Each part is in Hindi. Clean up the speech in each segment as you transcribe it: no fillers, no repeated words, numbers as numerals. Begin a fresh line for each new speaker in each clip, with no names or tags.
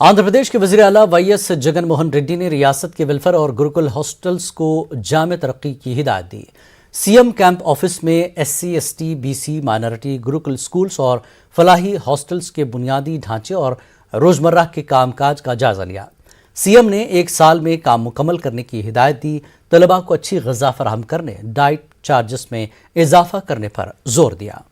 आंध्र प्रदेश के वजीर आला वाईएस जगन मोहन रेड्डी ने रियासत के वेलफेयर और गुरुकुल हॉस्टल्स को जामे तरक्की की हिदायत दी। सीएम कैंप ऑफिस में SC, ST, BC, minority, Gurukul schools और फलाही हॉस्टल्स के बुनियादी ढांचे और रोजमर्रा के कामकाज का जायजा लिया। सीएम ने 1 साल में काम मुकम्मल करने की हिदायत दी। तलबा को अच्छी ग़िज़ा फराहम करने, डाइट चार्जेस में इजाफा करने पर जोर दिया।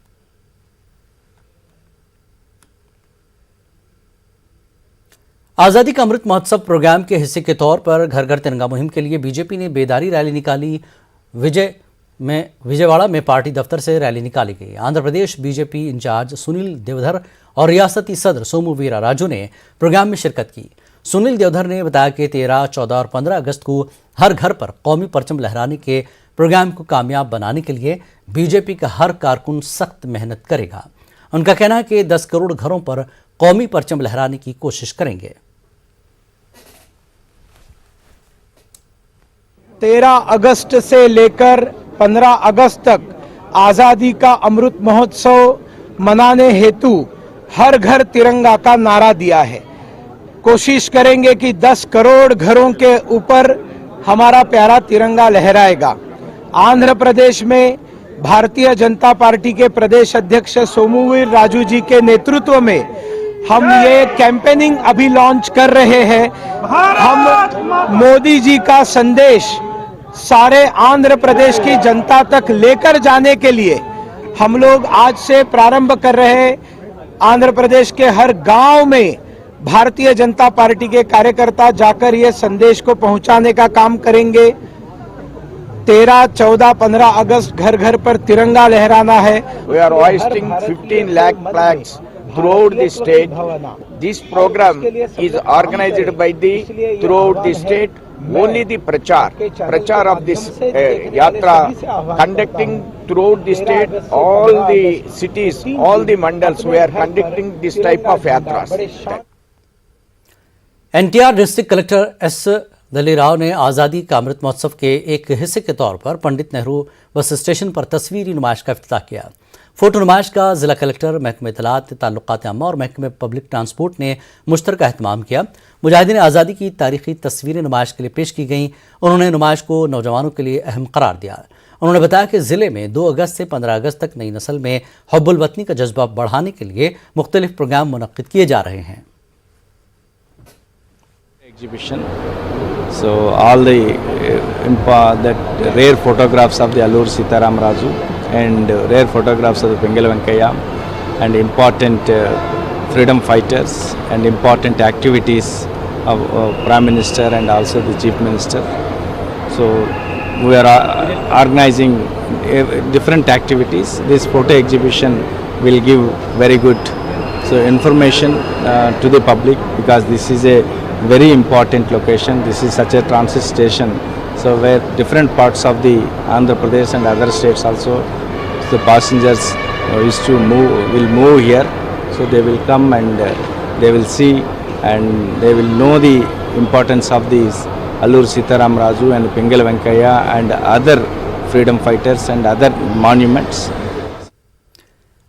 आज़ादी का अमृत महोत्सव प्रोग्राम के हिस्से के तौर पर घर घर तिरंगा मुहिम के लिए बीजेपी ने बेदारी रैली निकाली। विजयवाड़ा में पार्टी दफ्तर से रैली निकाली गई। आंध्र प्रदेश बीजेपी इंचार्ज सुनील देवधर और रियासती सदर सोमू वीरा राजू ने प्रोग्राम में शिरकत की। सुनील देवधर ने बताया कि 13, 14 और 15 अगस्त को हर घर पर कौमी परचम लहराने के प्रोग्राम को कामयाब बनाने के लिए बीजेपी का हर कारकुन सख्त मेहनत करेगा। उनका कहना है कि 10 करोड़ घरों पर कौमी परचम लहराने की कोशिश करेंगे।
13 अगस्त से लेकर 15 अगस्त तक आज़ादी का अमृत महोत्सव मनाने हेतु हर घर तिरंगा का नारा दिया है। कोशिश करेंगे कि 10 करोड़ घरों के ऊपर हमारा प्यारा तिरंगा लहराएगा। आंध्र प्रदेश में भारतीय जनता पार्टी के प्रदेश अध्यक्ष सोमूवीर राजू जी के नेतृत्व में हम ये कैंपेनिंग अभी लॉन्च कर रहे हैं। हम मोदी जी का संदेश सारे आंध्र प्रदेश की जनता तक लेकर जाने के लिए हम लोग आज से प्रारंभ कर रहे हैं। आंध्र प्रदेश के हर गांव में भारतीय जनता पार्टी के कार्यकर्ता जाकर ये संदेश को पहुंचाने का काम करेंगे। 13, 14, 15 अगस्त घर घर पर तिरंगा लहराना है।
We are hoisting 15 lakh flags throughout the state. This program is organized by the throughout the state. Only the prachar of this yatra conducting throughout the state, all the cities, all the mandals, we are conducting this type of yatras.
NTR district collector S दली राव ने आज़ादी का अमृत महोत्सव के एक हिस्से के तौर पर पंडित नेहरू बस स्टेशन पर तस्वीरी नुमाइश का इफ्तिताह किया। फोटो नुमाइश का जिला कलेक्टर, महकमे इत्तलात, ताल्लुकात आम्मा और महकमे पब्लिक ट्रांसपोर्ट ने मुश्तरका एहतमाम किया। मुजाहिदीन आज़ादी की तारीखी तस्वीरें नुमाइश के लिए पेश की गईं। उन्होंने नुमाइश को नौजवानों के लिए अहम करार दिया। उन्होंने बताया कि ज़िले में 2 अगस्त से 15 अगस्त तक नई नस्ल में हुब्बुल वतनी का जज्बा बढ़ाने के लिए मुख्तलिफ प्रोग्राम मुनक्किद किए जा रहे हैं।
Exhibition. So all the rare photographs of the Alluri Sitaram Raju and rare photographs of the Pingala Venkayya and important freedom fighters and important activities of Prime Minister and also the Chief Minister. So we are organizing different activities. This photo exhibition will give very good information to the public, because this is a very important location. This is such a transit station, so where different parts of the Andhra Pradesh and other states also, the passengers will move here, so they will come and they will see and they will know the importance of these Alluri Sitaram Raju and Pingala Venkayya and other freedom fighters and other monuments.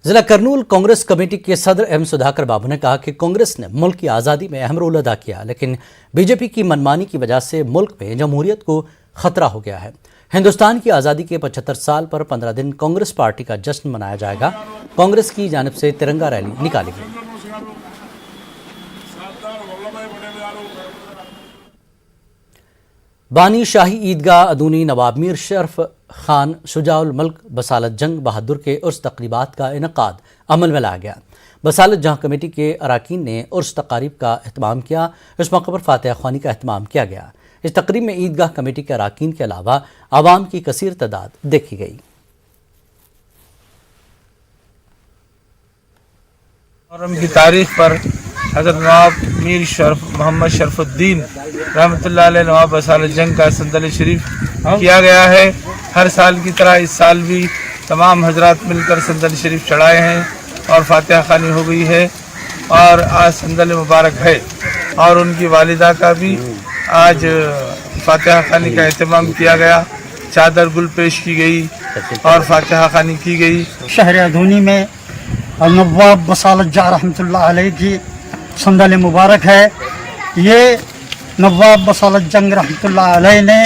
जिला करनूल कांग्रेस कमेटी के सदर एम सुधाकर बाबू ने कहा कि कांग्रेस ने मुल्क की आज़ादी में अहम रोल अदा किया, लेकिन बीजेपी की मनमानी की वजह से मुल्क में जमहूरियत को खतरा हो गया है। हिंदुस्तान की आज़ादी के 75 साल पर 15 दिन कांग्रेस पार्टी का जश्न मनाया जाएगा। कांग्रेस की जानिब से तिरंगा रैली निकाली गई। बानी शाही ईदगाह अदूनी नवाब मीर शरफ खान शुजाउल मल्क बसालत जंग बहादुर के उर्स तकरीबात का इनकाद अमल में लाया गया। बसालत जहां कमेटी के अरकान ने उर्स तकारीब का अहतमाम किया। इस मौके पर फातिहा ख्वानी का अहतमाम किया गया। इस तकरीब में ईदगाह कमेटी के अरकान के अलावा आवाम की कसीर तादाद देखी गई।
मुहर्रम की तारीख पर हज़रत नवाब मीर शरफ मोहम्मद शरफुद्दीन रहमतुल्लाह अलैह नवाब बसालत जंग का संदल शरीफ किया गया है। हर साल की तरह इस साल भी तमाम हजरात मिलकर संदल शरीफ चढ़ाए हैं और फातिहा खानी हो गई है और आज संदल मुबारक है। और उनकी वालिदा का भी आज फातिहा खानी का एहतमाम किया गया। चादर गुल पेश की गई और फातिहा खानी की गई।
शहर अदूनी में नवाब बसालत जंग रहमतुल्लाह अलैह की संदल मुबारक है। ये नवाब बसालत जंग रहमतुल्लाह अलैह ने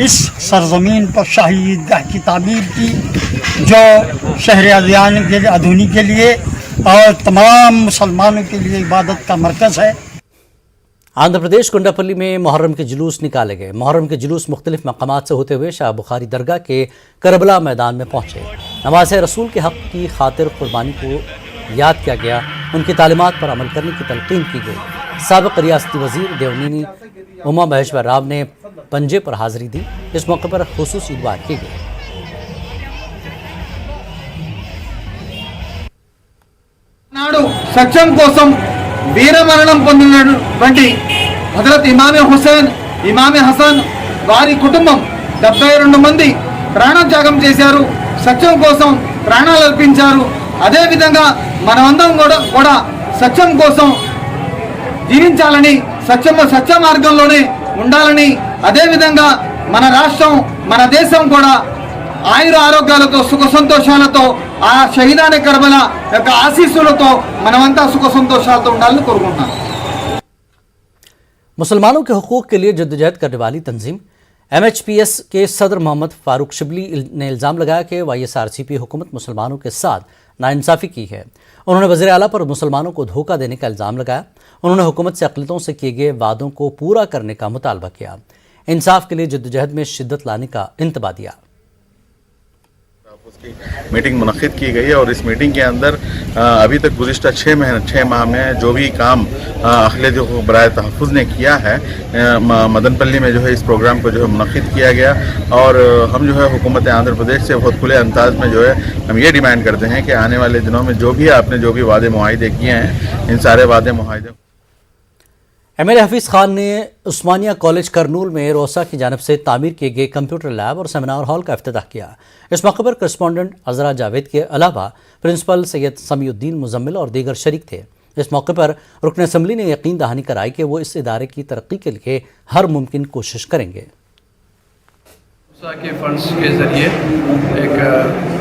इस सरजमीन पर शाही ईदगाह की तामीर की, जो शहर अदियान के आधुनिक के लिए और तमाम मुसलमानों के लिए इबादत का मरकज़ है।
आंध्र प्रदेश कुंडापल्ली में मुहर्रम के जुलूस निकाले गए। मुहर्रम के जुलूस मुख्तलिफ मकामात से होते हुए शाह बुखारी दरगाह के करबला मैदान में पहुंचे। नवाज़ रसूल के हक़ की खातिर कुर्बानी को याद किया गया, उनकी तालीमात पर अमल करने की तलकीन की गई। साबिक़ रियासती वज़ीर देवनीनी उमा महेश्वर राव ने पंजे पर हाज़िरी दी। इस मौके पर खुसूसी दुआ की गई।
నాడు సత్యం కోసం వీరమరణం పొందినటువంటి హజరత్ ఇమామే హుసేన్, ఇమామే హసన్ వారి కుటుంబం 72 మంది ప్రాణత్యాగం చేశారు, సత్యం కోసం ప్రాణాలు అర్పించారు. అదేవిధంగా మనమందరం కూడా సత్యం కోసం జీవించాలని, సత్య మార్గంలోనే ఉండాలని, అదేవిధంగా మన రాష్ట్రం మన దేశం కూడా ఆయుర ఆరోగ్యాలతో సుఖ సంతోషాలతో ఆ షహీదానే కర్బలా యొక్క ఆశీస్సులతో మనమంతా సుఖ సంతోషాలతో ఉండాలని కోరుకుంటున్నాను.
मुसलमानों के हुकूक के लिए जद्दोजहद करने वाली तंजीम MHPS के सदर मोहम्मद फारूक शिबली ने इल्ज़ाम लगाया कि YSRCP हुकूमत मुसलमानों के साथ नाइंसाफ़ी की है। उन्होंने वज़ीर आला पर मुसलमानों को धोखा देने का इल्ज़ाम लगाया। उन्होंने हुकूमत से अक़लियतों से किए गए वादों को पूरा करने का मुतालबा किया। इंसाफ के लिए जद्दोजहद में शिद्दत लाने का इंतबा दिया।
उसकी मीटिंग मुनक़िद की गई है और इस मीटिंग के अंदर अभी तक गुज़िश्ता 6 माह में जो भी काम अक़लियतों को बराए तहफ़्फ़ुज़ ने किया है, मदनपल्ली में जो है इस प्रोग्राम को जो है मुनक़िद किया गया। और हम जो है हुकूमत आंध्र प्रदेश से बहुत खुले अंदाज में जो है हम ये डिमांड करते हैं कि आने वाले दिनों में जो भी आपने जो भी वादे मुआहिदे किए हैं, इन सारे वादे मुआहिदे।
MLA हफीज़ खान ने उस्मानिया कॉलेज करनूल में रोसा की जानिब से तामीर किए गए कंप्यूटर लैब और सेमिनार हॉल का इफ्तिताह किया। इस मौके पर करस्पॉन्डेंट अज़रा जावेद के अलावा प्रिंसिपल सैयद समीउद्दीन मुजम्मिल और दीगर शरीक थे। इस मौके पर रुकन असम्बली ने यकीन दहानी कराई कि वो इस इदारे की तरक्की के लिए हर मुमकिन कोशिश करेंगे।
के फंड्स के ज़रिए एक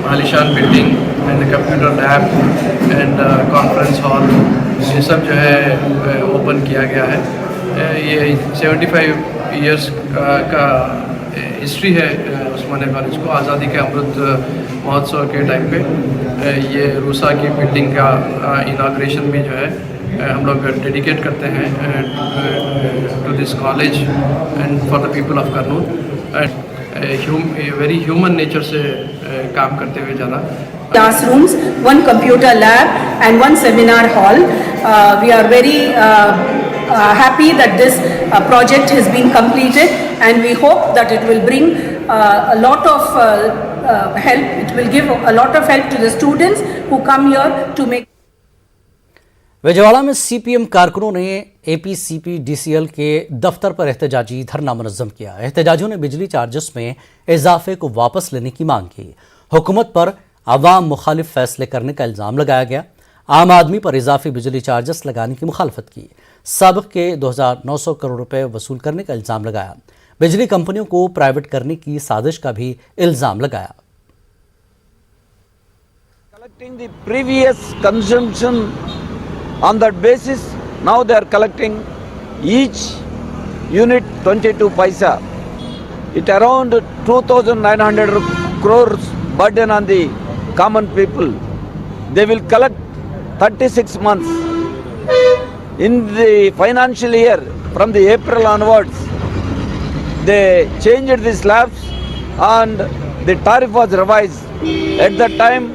आलिशान building and computer lab and conference hall ये सब जो है ओपन किया गया है। ये 75 इयर्स का हिस्ट्री है उस्मानिया कॉलेज को। आज़ादी के अमृत महोत्सव के टाइम पे ये रूसा की बिल्डिंग का इनाग्रेशन भी जो है हम लोग डेडिकेट करते हैं to this college and for the people of Kurnool. Very human nature से काम करते हुए जाना।
Classrooms, 1 computer lab and 1 seminar hall. We are very happy that this project has been completed and we hope that it will bring a lot of help. It will give a lot of help to the students who come here to make.
Vijayawada में CPM कारकुनों ने APCPDCL के दफ्तर पर एहतजाजी धरना मुनज़्ज़म किया। एहतजाजियों ने बिजली चार्जेस में इजाफे को वापस लेने की मांग की। हुकूमत पर अवाम मुखालिफ फैसले करने का इल्ज़ाम लगाया गया। आम आदमी पर इजाफी बिजली चार्जेस लगाने की मुखालफत की। साबिक़ के 2900 करोड़ रुपए वसूल करने का इल्ज़ाम लगाया। बिजली कंपनियों को प्राइवेट करने की साजिश का भी इल्ज़ाम लगाया।
Collecting the previous consumption, on that basis now they are collecting each unit 22 paisa. It around 2,900 crores burden on the common people. They will collect 36 months. In the financial year from the April onwards, they changed the slabs and the tariff was revised. At that time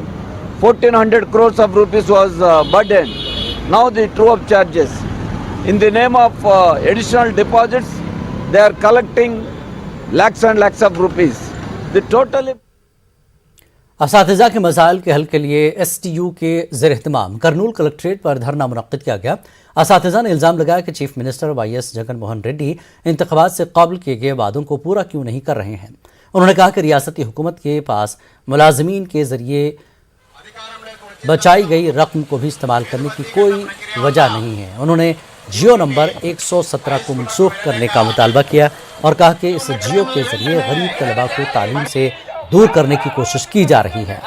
1,400 crores of rupees was burden. Now the true-up charges. In the name of additional deposits, they are collecting lakhs and lakhs of rupees. The total.
असातिज़ा के मसाइल के हल के लिए STU के ज़ेर-एहतमाम करनूल कलेक्ट्रेट पर धरना मुनक़्क़िद किया गया। असातिज़ा ने इल्ज़ाम लगाया कि chief minister YS Jagan Mohan Reddy इंतख़ाबात से क़ब्ल किए गए वादों को पूरा क्यों नहीं कर रहे हैं। उन्होंने कहा कि रियासती हुकूमत के पास मुलाज़मीन के ज़रिए बचाई गई रकम को भी इस्तेमाल करने की कोई वजह नहीं है। उन्होंने जियो नंबर 117 को मनसूख करने का मुतालबा किया और कहा कि इस जियो के ज़रिए गरीब तलबा को तालीम से दूर करने की कोशिश की जा रही है।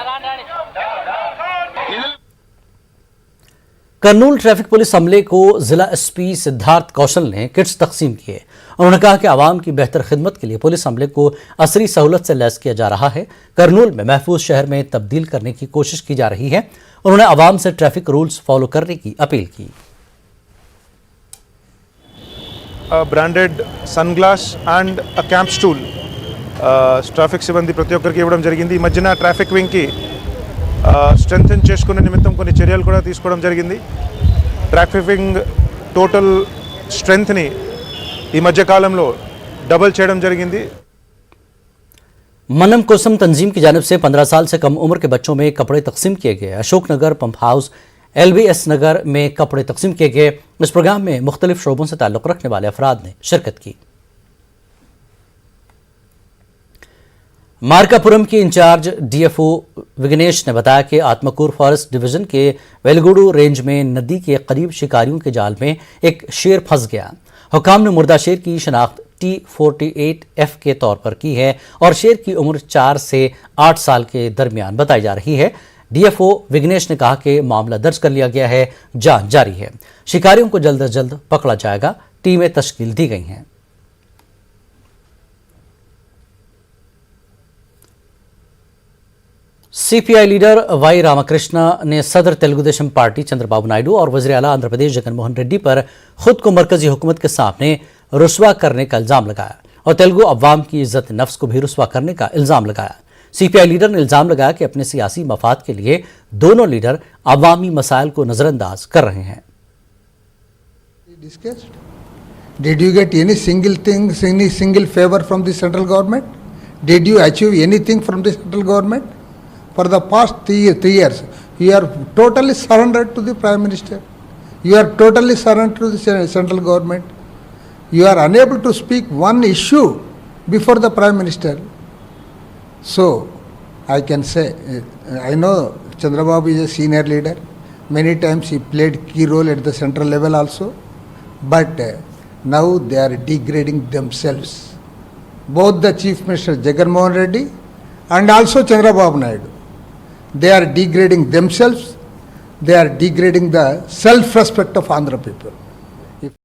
कर्नूल ट्रैफिक पुलिस अमले को जिला एसपी सिद्धार्थ कौशल ने किट्स तकसीम किए। उन्होंने कहा कि आवाम की बेहतर खिदमत के लिए पुलिस अमले को असरी सहूलत से लैस किया जा रहा है। कर्नूल में महफूज शहर में तब्दील करने की कोशिश की जा रही है। उन्होंने आवाम से ट्रैफिक रूल्स फॉलो करने की अपील की।
Branded sunglass and camp stool traffic సిబ్బంది ప్రతి ఒక్కరికి ఇవ్వడం జరిగింది. ఈ మధ్యన ట్రాఫిక్ వింగ్కి స్ట్రెంథెన్ చేసుకునే నిమిత్తం కొన్ని చర్యలు కూడా తీసుకోవడం జరిగింది. ట్రాఫిక్ వింగ్ టోటల్ స్ట్రెంత్ని ఈ మధ్య కాలంలో డబుల్ చేయడం జరిగింది.
मनम कोसम तंजीम की जानिब से 15 साल से कम उम्र के बच्चों में कपड़े तकसीम किए गए। अशोकनगर पंप हाउस LBS नगर में कपड़े तकसीम किए गए। इस प्रोग्राम में मुख्तलिफ शोबों से ताल्लुक़ रखने वाले अफराद ने शिरकत की। मार्कापुरम के इंचार्ज DFO विघ्नेश ने बताया कि आत्मकूर फॉरेस्ट डिवीजन के वेलगुडू रेंज में नदी के करीब शिकारियों के जाल में एक शेर फंस गया। हुकाम ने मुर्दा शेर की शनाख्त T48F के तौर पर की है और शेर की उम्र 4 से 8 साल के दरमियान बताई जा रही है। DFO विघ्नेश ने कहा कि मामला दर्ज कर लिया गया है, जांच जारी है। शिकारियों को जल्द से जल्द पकड़ा जाएगा। टीमें तश्कील दी गई हैं। CPI लीडर वाई रामकृष्ण ने सदर तेलुगुदेशम पार्टी चंद्रबाबू नायडू और वज़ीर आला आंध्र प्रदेश जगनमोहन रेड्डी पर खुद को मरकजी हुकूमत के सामने रुस्वा करने का इल्ज़ाम लगाया और तेलुगु अवाम की इज्जत नफ्स को भी रुस्वा करने का इल्ज़ाम लगाया। CPI लीडर ने इल्ज़ाम लगाया कि अपने सियासी मफाद के लिए दोनों लीडर अवामी मसाइल को नज़रअंदाज कर रहे हैं।
Did you get any single thing, any single favor from the central government? Did you achieve anything from the central government? For the past 3 years, you are totally surrendered to the Prime Minister. You are totally surrendered to the central government. You are unable to speak one issue before the Prime Minister. So, I can say, I know Chandrababu is a senior leader. Many times he played key role at the central level also. But now they are degrading themselves. Both the Chief Minister Jagan Mohan Reddy and also Chandrababu Naidu. They are degrading themselves. They are degrading the self-respect of Andhra people.